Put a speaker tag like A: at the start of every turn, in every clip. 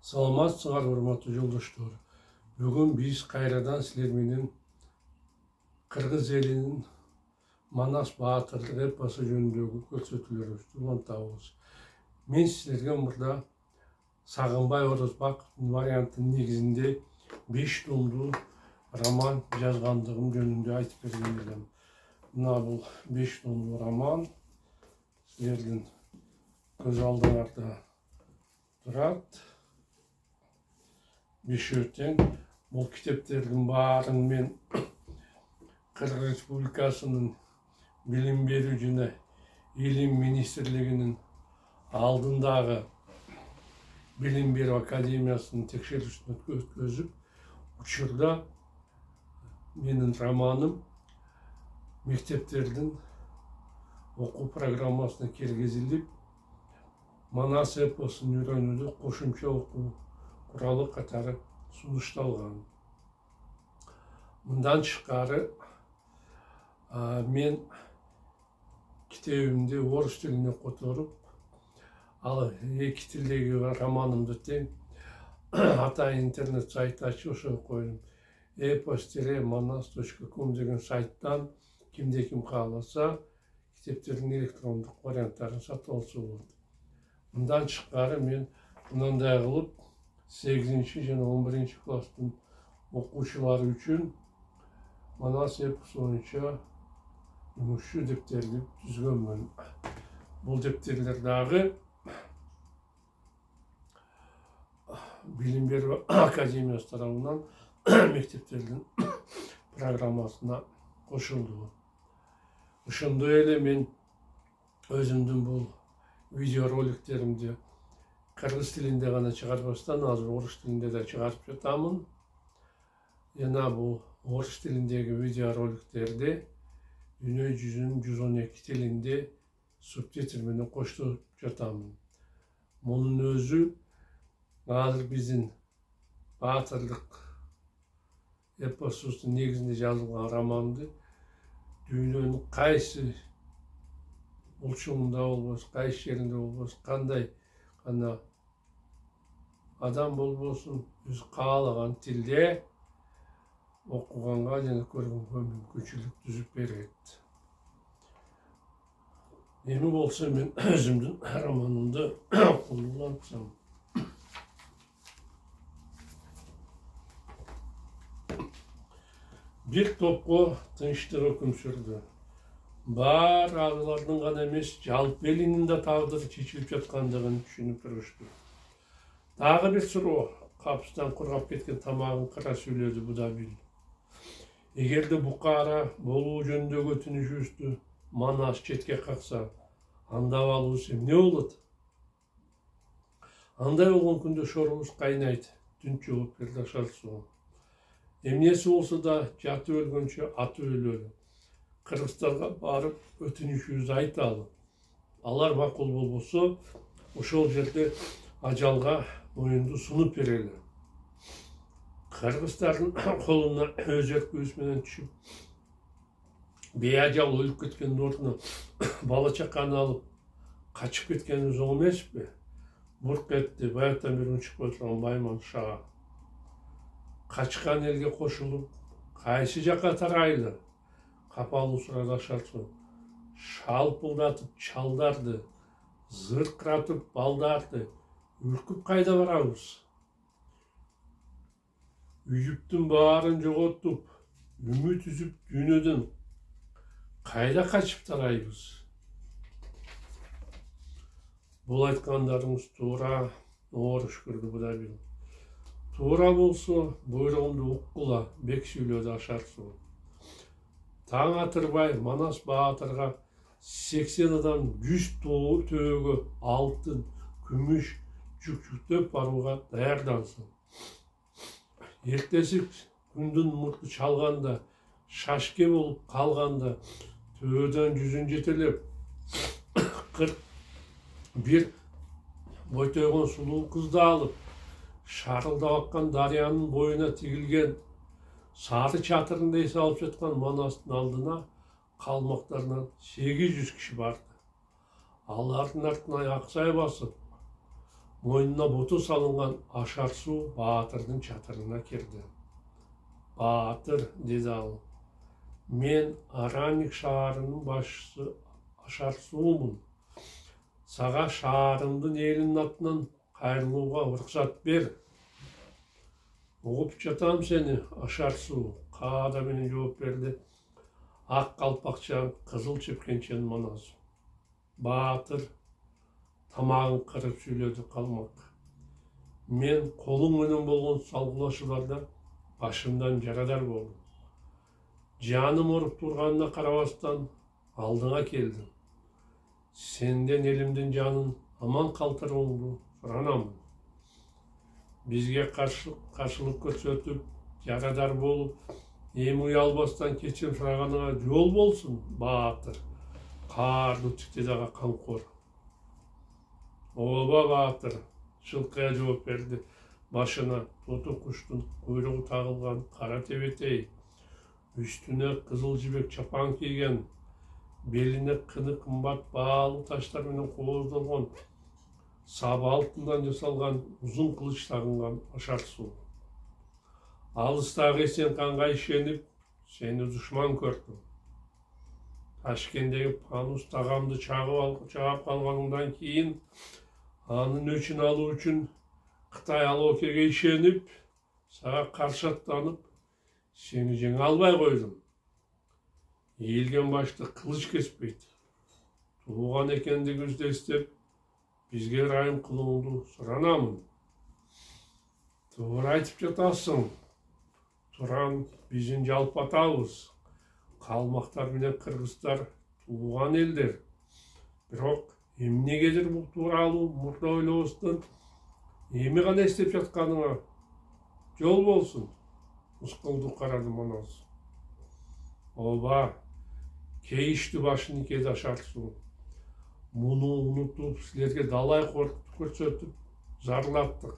A: Саламатсыңар, урматтуу жолдоштор. Бүгүн биз кайрадан силер менен кыргыз элинин Манас баатырдык эпосу жөнүндөгү көрсөтүүлөрүбүздү улантабыз. Мен силерге мурда Сагынбай Орозбаковдун вариантынын негизинде 5 томдуу роман жазгандыгым жөнүндө айтып берген элем. Мына бул 5 томдуу роман силердин көз алдыңарда турат. Бешөтен бул китептердин баарын мен Кыргыз Республикасынын билим берүү жана илим министрлигинин алдындагы билим берүү академиясынын текшерүүсүн өткөзүп, учурда менин романым мектептердин окуу программасына киргизилип, Манас эпосун үйрөнүүдө кошумча окуу куралы катары сунушталган. Мындан тышкары мен китебимди орус тилине которуп, ал эки тилдеги романымды тең атайын интернет сайт ачып ошого койдум. epos-manas.com деген сайттан кимде ким кааласа китептердин электрондук варианттарын сатып алса болот. Мындан тышкары мен мындай кылып 8 жана 11 класстын окуучулары үчүн Манас эпосу боюнча жумушчу дептерди түзгөнмүн. Бул дептерлер дагы билим берүү академиясы тарабынан мектептердин программасына кошулду. Ошондой эле мен өзүмдүн бул видеороликтеримди кыргыз тилинде гана чыгарбастан азыр орус тилинде да чыгарып жатамын. Жана бул орус тилиндеги видеороликтерди дүйнө жүзүнүн 112 тилинде субтитр менен коштуруп жатамын. Мунун өзү азыр биздин баатырлык эпосубуздун негизинде жазылган романды дүйнөнүн кайсы бурчугунда болбосун, кайсы жеринде болбосун, кандай гана адам болбосун, өз каалаган тилде окуганга жана көргөнгө мүмкүнчүлүк түзүп берет. Эми болсо мен өзүмдүн романымды улантсам. Бир топко тынчтык өкүм сүрдү. Бар алардын гана эмес, жалпы элинин да тагдыры чечилип жаткандыгын түшүнүп турушту. Дагы бир суроо, капыстан кургап кеткен тамагын кыра сүйлөдү Будабил. Эгерде букара болуу жөнүндөгү өтүнүшүбүздү Манас четке какса, анда абалыбыз эмне болот? Андай болгон күндө шорубуз кайнайт, түнт жооп берди Ашарсуу. Эмнеси болсо да жатып өлгөнчө атып өлөлү. Кыргыздарга барып өтүнүшүбүздү айталы. Алар макул болбосо, ошол жерде ажалга моюнду сунуп берели. Кыргыздардын колуна өз эркибиз менен түшүп, беажал өлүп кеткендин ордуна бала чаканы алып качып кеткенибиз оң эмеспи? Бурк этти, баягыдан бери унчукпай турган Байман Шаа. Качкан элге кошулуп, кайсы жакка тарайлы? Капалуу сурады Ашарсуу. Шалпылдатып чалдарды, зыркыратып балдарды, үркүп кайда барабыз? Үйүптүн баарын жоготуп, үмүт үзүп дүйнөдөн кайда качып тарайбыз? Бул айткандарыңыз туура, ооруш көрдү Будабил. Туура болсо, буйругумду уккула, бек сүйлөдү Ашарсуу. Таң атырбай Манас баатырга 80 адам 100 төөгө алтын, күмүш жүктөп барууга даярдансын. Эртеси күндүн мурту чалганда, шашке болуп калганда, төбөдөн жүзүн жетелеп, 41 бойтойгон сулуу кызды алып, шарылдап аккан дарыянын боюна тигилген сары чатырындай салып жаткан Манастын алдына калмактарынан 800 киши барды. Алардын артынан аксай басып, мойнына боту салынған Ашар су Баатырдың чатырына кірді. Баатыр, деді ал, мен Араник шаарынын башчысы Ашар суумун. Сага шаарымдын элинин атынан кайрылууга уруксат бер. Угуп жатам сени, Ашар суу, каада менен жооп берди. Ак калпакча, кызыл чепкенчен Манас. Баатыр тамагын кырып сүйлөдү калмак. Мен колуң менен болгон салгылашууларда башымдан жарадар болдум. Жаным оруп турганына карабастан алдыңа келдим. Сенден элимдин жанын аман калтырууңду суранамын. Бизге каршылык көрсөтүп, жарадар болуп, эми уялбастан кечирим сураганыңа жол болсун, Баатыр. Каардуу тиктедага камкор. Ооба, Баатыр, жылкыя жооп берди. Башына тоту куштун куйругу тагылган кара тебетей, үстүнө кызыл жибек чапан кийген, белине кыны кымбат баалуу таштар менен кооздолгон, саба алтындан жасалган узун кылыч тагынган Ашар суу. Алыстагы эсен канга ишенип, сени душман көрдүм. Ташкендеги Панус тагамды чаап калганыңдан кийин, анын өчүн алуу үчүн Кытай алоокеге ишенип, сага каршы аттанып, сени жеңе албай койдум. Ийилген башты кылыч кеспейт. Тууган экендигибизди эстеп, бизге ырайым кылууңду суранамын. Туура айтып жатасың. Туран биздин жалпы атабыз. Калмактар менен кыргыздар тууган элдер. Бирок эмнегедир бул тууралуу мурда ойлобостон эми гана эстеп жатканыңа жол болсун. Мускулду карады Манас. Ооба, кейишти башын икеди Ашар суу. Муну унутуп, силерге далай көрсөтүп, зарлаттык.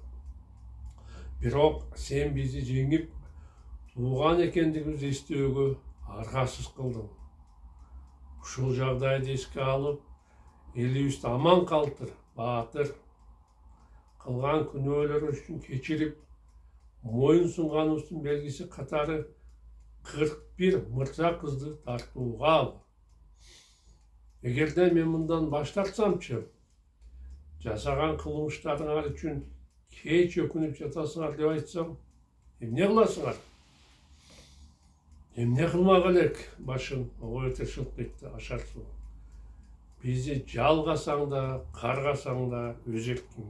A: Бирок сен бизди жеңип, тууган экендигибизди эстөөгө аргасыз кылдың. Ушул жагдайды эске алып, элибизди аман калтыр, Баатыр. Кылган күнөөлөр үчүн кечирип, моюн сунганыбыздын белгиси катары 41 мырза кызды тартууга ал. Эгерде мен мындан баш тартсамчы, жасаган кылмыштарыңар үчүн кеч өкүнүп жатасыңар деп айтсам, эмне кыласыңар? Эмне кылмак элек? Башын ойто шылт этти Ашар суу. Бизди жалгасаң да, каргасаң да өзөктүң.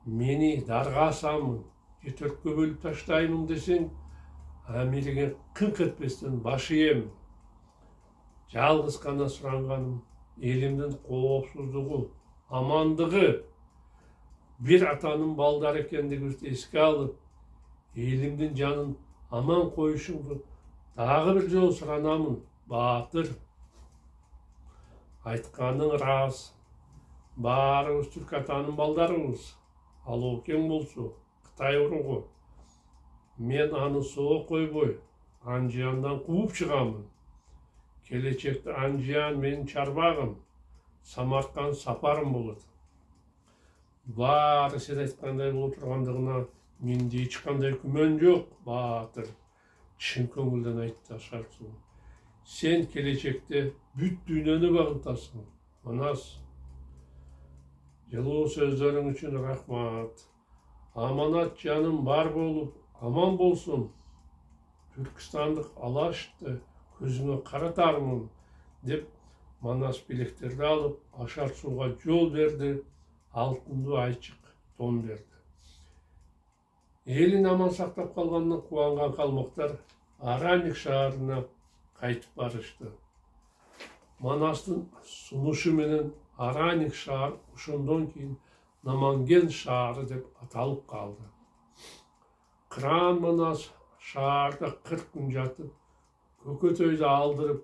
A: Мени даргасамын, четөрткө бөлүп таштаймын десең, Америге кыңк этпестен башы ем. Жалгыз гана суранганым элимдин коопсуздугу, амандыгы, бир атанын балдары экендигибизди эске алып, элимдин жанын аман коюшуңду дагы бир жолу суранамын, Баатыр. Айтканың рас. Баарыбыз түрк атанын балдарыбыз. Алоокең болсу, Кытай уругу. Мен аны соо койбой, Анжияндан кууп чыгамын. Келечекте Анжиян менин чарбагым, Самарканд сапарым болот. Баары сен айткандай болуп тургандыгына менде эч кандай күмөн жок, Баатыр. Чын көңүлдөн айтты Ашар суу. Сен келечекте бүт дүйнөнү багынтасың, Манас. Жылуу сөздөрүң үчүн рахмат. Аманат жаным бар болуп, аман болсун. Түркістандық алашты көзіңе қаратармын деп Манас билектерді алып, Ашар сууга жол берди, алтынды айчык тон берди. Элин аман сактап калганына кубанган калмактар Араник шаарына кайтып барышты. Манастын сунушу менен Араник шаар ошондон кийин Наманген шаары деп аталып калды. Кыран Манас шаарда 40 күн жатып, көкөтөйдү алдырып,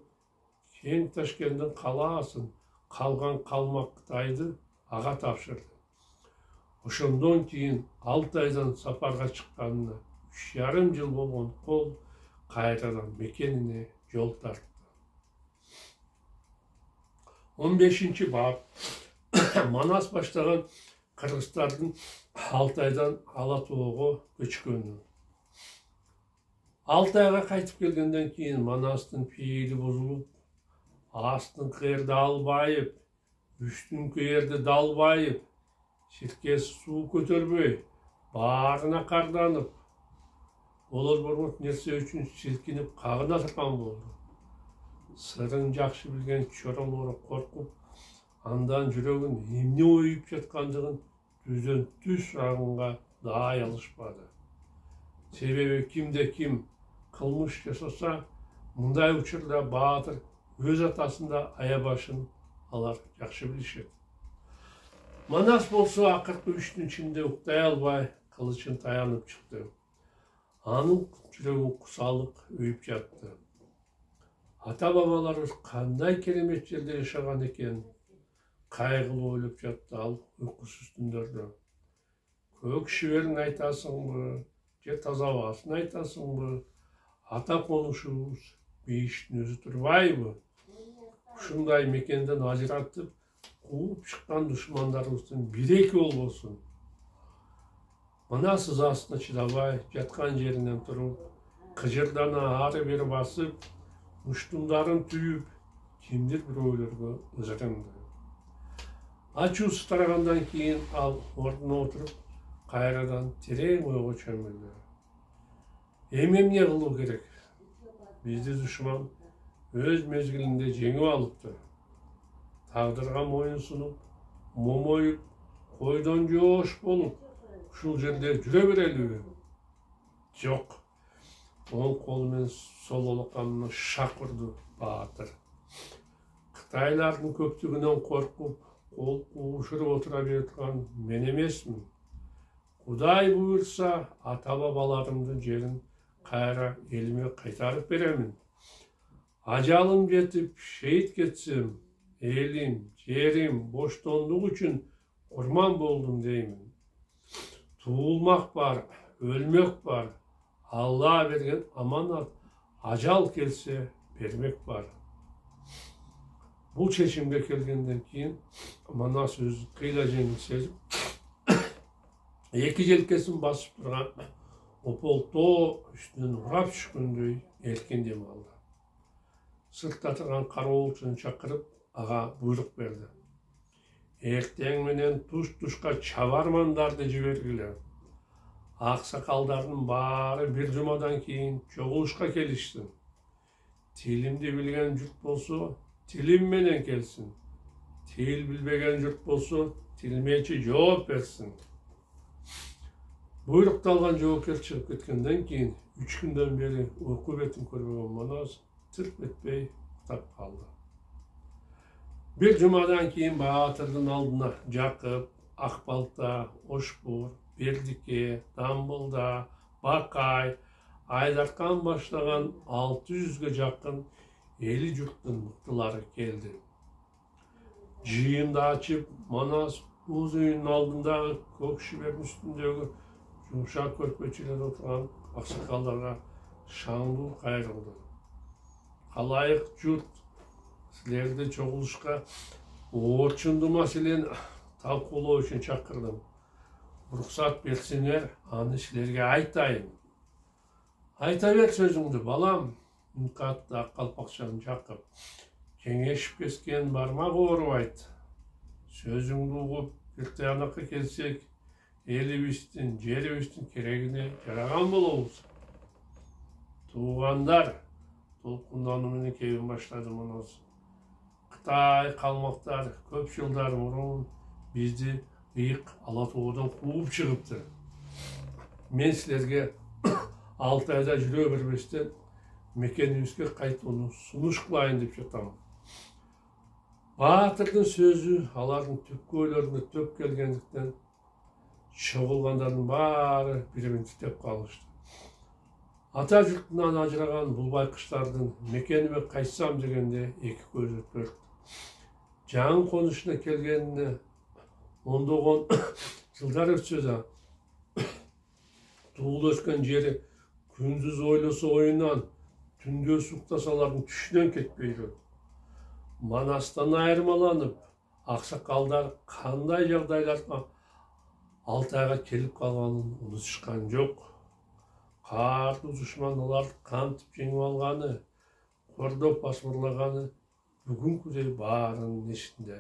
A: кең Ташкенттин калаасын, калган калмак Кытайды ага тапшырды. Ошондон кийин Алтайдан сапарга чыкканына 3,5 жыл болгон кол кайрадан мекенине жол тартты. 15-бап Манас баштаган Кыргызстандын Алтайдан Ала Тоого көчкөнү. Алтайга кайтып келгенден кийин Манастын пейили бузулуп, астыңкы эрди албайып, үстүңкү эрди далбайып, сиркеси суу көтөрбөй, баарына карданып, олор борбот нерсе үчүн силкинип кагына турган болду. Сырын жакшы билген чоролору коркуп, андан жүрөгүн эмне оюп жаткандыгын түздөн түз сураганга даай алышпады. Себеби кимде ким кылмыш жасаса, мындай учурда баатыр өз атасында аябашын алар жакшы билишет. Манас болсо акыркы 3 ичинде уктай албай кылычын таянып чыкты. Анын жүрөгү кусалык өйүп жатты. Ата бабаларыбыз кандай керемет жерде жашаган экен, кайгылуу ойлоп жатты ал уйкусуз түндөрдө. Көк шиберин айтасыңбы, же таза абасын айтасыңбы, ата конушубуз бейиштин өзү турбайбы? Ушундай мекенден ажыратып, кууп чыккан душмандарыбыздын 1-2 болбосун. Мына сызасына чыдабай жаткан жеринен туруп, кыжырдана ары бери басып, муштумдарын түйүп, кимдир бирөөлөргө ызырынды. Ачуусу тарагандан кийин ал ордуна отуруп, кайрадан терең ойго чөмүлдү. Эми эмне кылуу керек? Бизди душман өз мезгилинде жеңип алыптыр. Тагдырга моюн сунуп, момоюп, койдон жоош болуп, ушул жерде жүрө берелиби? Жок. Оң колу менен сол алаканына шак урду баатыр. Кытайлардын көптүгүнөн коркуп, кол куушуруп отура берип мен эмесмин. Кудай буйрса, ата бабаларымдын жерин кайра элиме кайтарып беремин. Ажалым жетип, шейит кетсем, элим, жерим, боштондук үчүн курман болдум деймин. Туулмак бар, өлмөк бар. Алла берген аманат, ажал келсе бермек бар. Бул чечимге келгенден кийин Манас өзү кыйла жеңил сезип, эки желкесин басып турган опол тоо үстүнөн урап түшкөндөй эркин дем алды. Сыртта турган кароолчуну чакырып, ага буйрук берди. Эртең менен туш-тушка чабармандарды жибергиле. Аксакалдардын баары бир жумадан кийин чогулушка келишти. Тилимди билген журт болсо, тилим менен келсин. Тил билбеген журт болсо, тилмечи жооп берсин. Буйрукталган жоопкер чыгып кеткенден кийин 3 күндөн бери uyku бетин көрбөгөн Манас тырп этпей уктап калды. Бир жумадан кийин баатырдын алдына Жакып, Акбалта, Ошбур, Бердике, Дамбылда, Бакай, Айдаркан баштаган 600ге жакын эли журттун мыктылары келди. Жыйынды ачып, Манас өз үйүнүн алдындагы көк шибердин үстүндөгү жумшак көрпөчүлөр отурган аксакалдарга шаңдуу кайрылды. Калайык журт, силерди чогулушка орчундуу маселени талкуулоо үчүн чакырдым. Уруксат берсеңер, аны силерге айтайын. Айта бер сөзүңдү, балам, үн катты ак калпакчан Жакып. Кеңешип кескен бармак оорубайт. Сөзүңдү угуп, бир тыянакка келсек, элибиздин, жерибиздин керегине жараган болобуз. Туугандар, толкундануу менен кебин баштады Манас. Кытай калмактар көп жылдар мурун бизди ыйык Ала Тоодон кууп чыгыптыр. Мен силерге Алтайда жүрө бербестен мекенибизге кайтууну сунуш кылайын деп жатам. Баатырдын сөзү алардын түпкү ойлоруна төп келгендиктен чогулгандардын баары бири-бирин титеп калышты. Ата журтунан ажыраган бул байкуштардын мекениме кайтсам дегенде эки көзү төрттү. Жаңы конушуна келгенине ондогон жылдар өтсө да, туулуп өскөн жери күндүз ойлосо оюнан, түндө суктаса алардын түшүнөн кетпейди. Манастан айырмаланып, аксакалдар кандай жагдайларга Алтайға келіп қалғанын ұмытышқан жоқ. Қарты дұшман оларды қантып жеңіп алғаны, қордап басмырлағаны бүгінкідей барының есінде.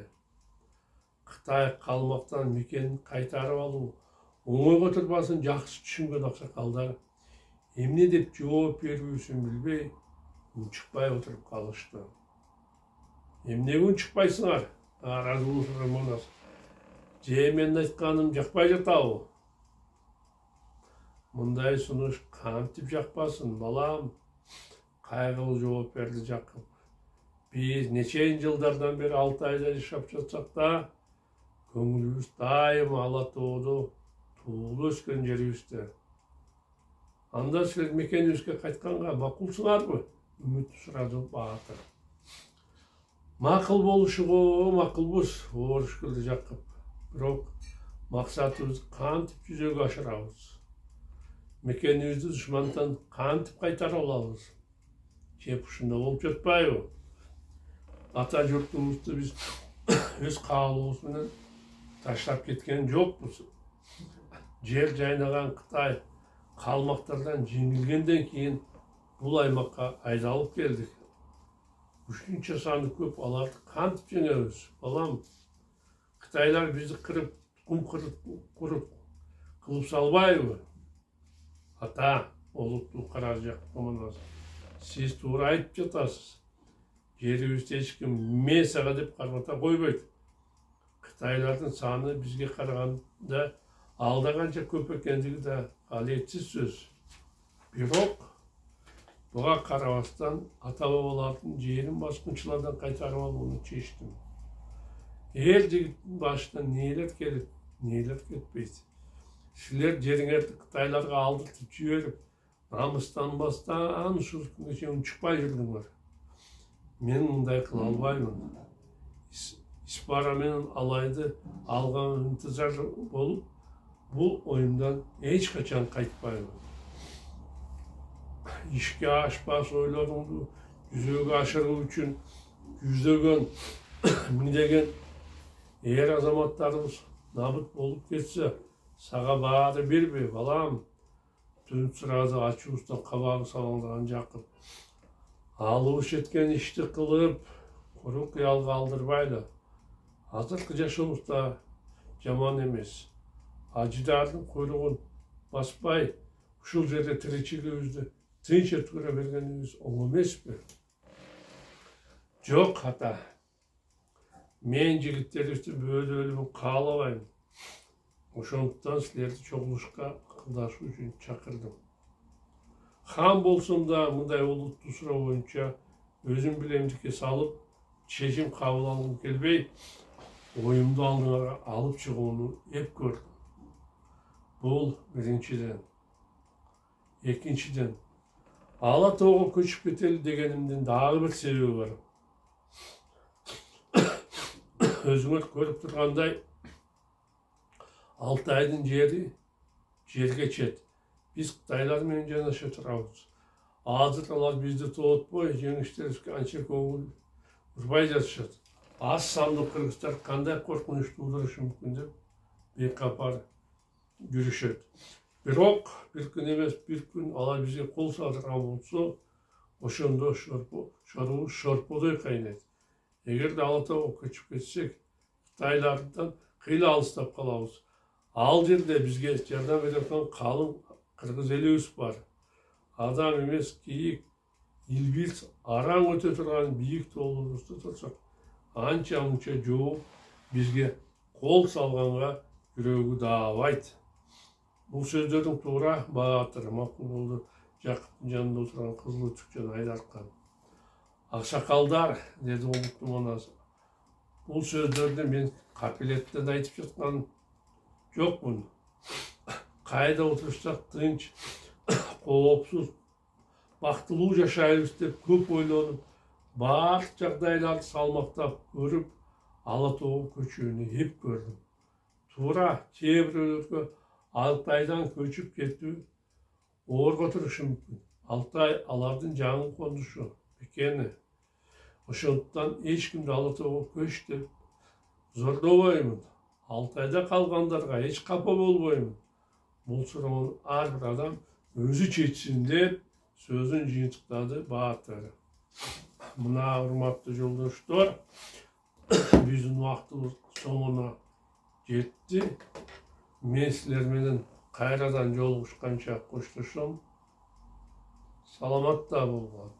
A: Қытай қалмақтан мекенін қайтарып алу, оңай отырбасын жақсы түсінген ақсақалдар емне деп жауап беруісін білбей, үншікпай отырып қалышты. Емнеге үншікпайсыңар? Разылы Рамонас. Мен айтқаным жақпай жатау. Мұндай сұныш қантып жақпасын, балам. Қайғылы жауап берді Жақып. Біз нешейін жылдардан бері Алтайда жашап жатсақ та, көңіліміз дайым Алатауды туылып өскен жерімізде. Анда сілер мекенімізге қайтқанға мақұлсыңар ғой? Үміт сұрады Батыр. Мақұл болушы ғой, мақұл бұз, орыс күлді Жақып. Бірақ мақсатымызды қантып жүзеге ашырамыз. Мекенімізді дұшманнан қантып қайтара аламыз. Жеп ұшында болып жатпайы. Ата жұртымызды біз өз қалуымызбен ташлап кеткен жоқпыз. Жер жайнаған Қытай қалмақтардан жеңілгенден кейін бұл аймаққа айдалып келдік. Үшінші саны көп, аларды қантып жеңеміз. Балам, Қытайлар бізді қырып, тұқым құрып қылып салбайды. Ата, олықты қарар Жақып, сіз тура айтып жатасыз. Жерімізде ешкім мен саға деп қармата қойбайды. Қытайлардың саны бізге қарағанда алдағанша көп екендігі де қалетсіз сөз. Бірақ бұға қарамастан ата-бабалардың жерін басқыншылардан қайтарып алуын шештім. Жігіттің басынан нелер келіп, нелер кетпейді. Сілер жеріңерді Қытайларға алдыртып жіберіп, намыстан бастан ұшыртқын шейін шықпай жүрдіңдер. Мен мұндай қыла албаймын. Испарамен алайды алған интизар болып, бұл ойымдан ешқашан қайтпаймын. Ішке ашпас ойларыңды жүзеге ашыру үшін жүздеген, мыңдеген ер азаматтарымыз набыт болып кетсе, саға бары бербе, балам. Түн сұрады ачуыстан қабағы салындырған Жақып. Алуыш еткен ішті қылып, құры қиялға алдырбайды. Азырқы жашуымызда жаман емес. Ажидардың құйрығын баспай, ұшыл жерде тіречілігімізді тынш өткіре бергеніміз оң емес пе? Жоқ, ата. Мен жігіттерімізді бөлі өлімін қалабаймын. Ошондықтан сілерді чоғылышқа ақылдашу үшін шақырдым. Хан болсам да мұндай ұлытты сұрау бойынша өзім білемдікке салып, шешім қабыл алғым келбей, ойымды алдыңа алып шығуыны еп көрдім. Бұл біріншіден. Екіншіден, Алатауға көшіп кетелі дегенімден дағы бір себебі бар. Өзіңіз көріп тұрғандай, Алтайдың жерге чет. Біз Қытайлармен жанаша тұрамыз. Азыр олар бізді тоғытпай, жеңіштерімізге анша көңіл ұрбай жатышады. Аз санды қырғыздар қандай қорқыныш тудырышы мүмкін деп бейқапар жүрішеді. Бірақ бір күн емес, бір күн алар бізге қол салдырған болса, ошондо шорподай қайнайды. Егер де Алатауға көшіп кетсек, Қытайлардан қиыла алыстап қаламыз. Ал жерде бізге жардам беретін қалың қырғыз елеуіс бар. Адам емес, киік, илбирс, араң өте тұрған биік толығызды тұрсақ, анша-мұнша жауып бізге қол салғанға жүрегі давайды. Бұл сөздердің тура Батыр мақұл болды Жақыптың жанында отырған қызыл түкчен Айдархан. Ақсақалдар, деді ұлықтың анасы. Бұл сөздерді мен қапилеттен айтып жатқан жоқпын. Қайда отырсақ тынч, қауіпсіз, бақытылы жашаймыз деп көп ойланып, барлық жағдайларды салмақтап көріп, Алатауға көшуіне еп көрдім. Тура кейбіреулерге Алтайдан көшіп кету орға тұрышы мүмкін. Алтай алардың жаңыл қонышы екені. Ошондықтан ешкімді Алатауға көш деп зорлабаймын. Алтайда қалғандарға еш қапа болбаймын. Бұл сұрауын әрбір адам өзі шешсін деп сөзін жиынтықтады Батыр. Мына урматтуу жолдоштор, биздин убактыбыз соңуна жетти. Мен силер менен кайрадан жолугушканча коштошом. Саламатта болгула.